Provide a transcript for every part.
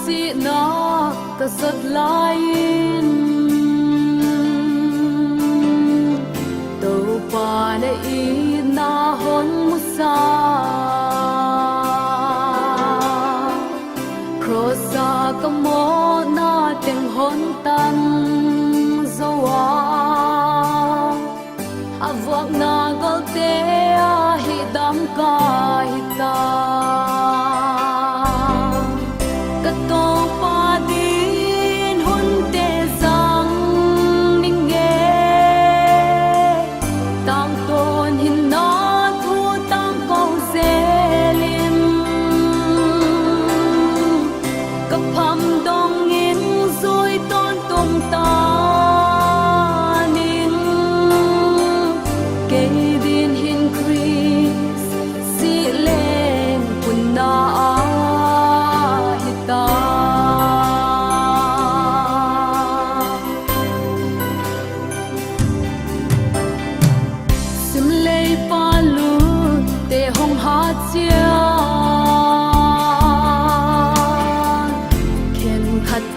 si na kasat lain to pa na inahon mo sa krosa ka mo na ting hontan zawa avak na galte ahidam ka hita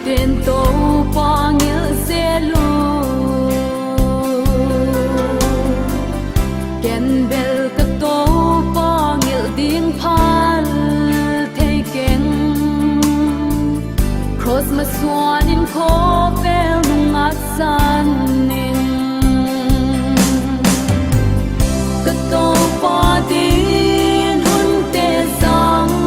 Tiền tô qua nghĩa xe lu Ken bel ka tô qua nghĩa tiếng pal thay ken Cross ma swan in ko bel nung at san in Ka tô qua tin hun te sang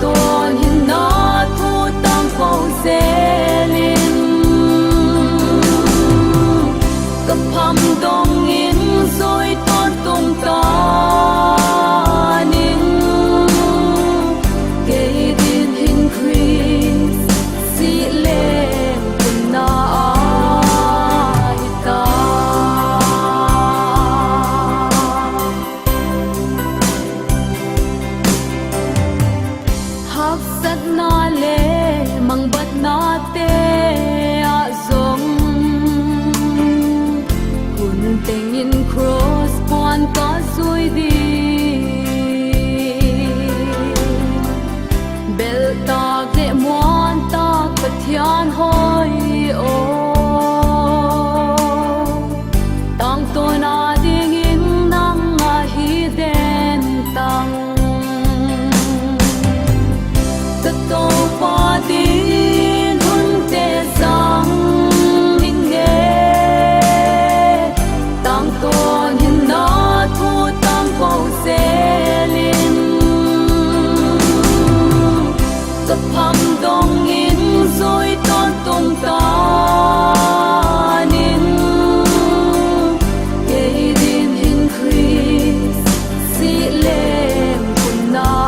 tôn hin na thu tăng phong selin cấp hầm đông in rồi tôn tung ta nin kê din hin Chris si lên kun na hita hak sat na le mang bat na te a zong kun teng in cross pon ka sui di bel tak le mon tak pathian hoi o tang to na ding in nang a hi den tang tô qua tin hun te sang ning nghe tang tôn hin na thu tang câu xe linh cấp hầm đông in rồi tôn tung ta nin kê din hin Chris si lên kun na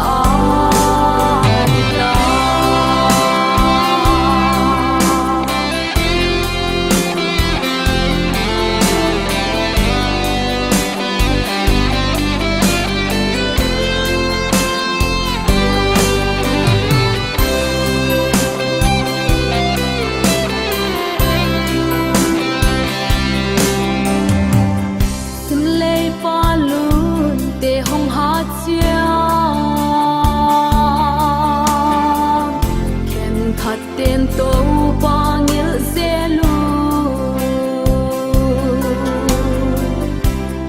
tiền tô qua nghĩa xe lu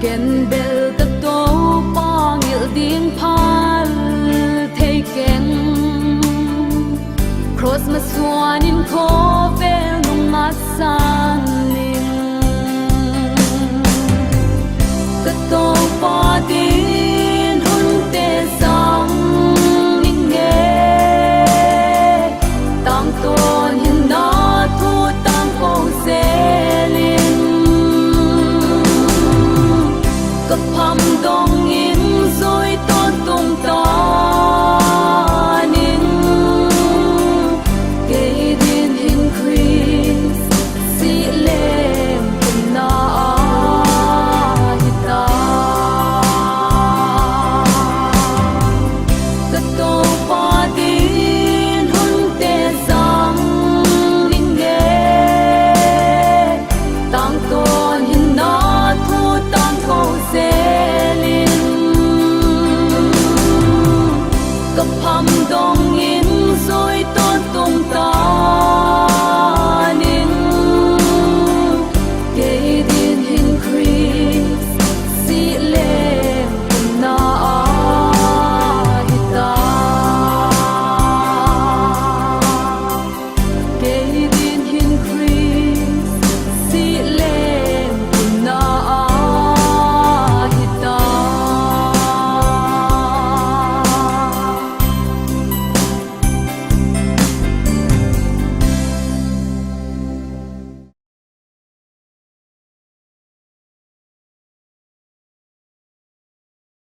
Ken bel ka tô qua nghĩa tiếng pal thay ken cross ma swan in ko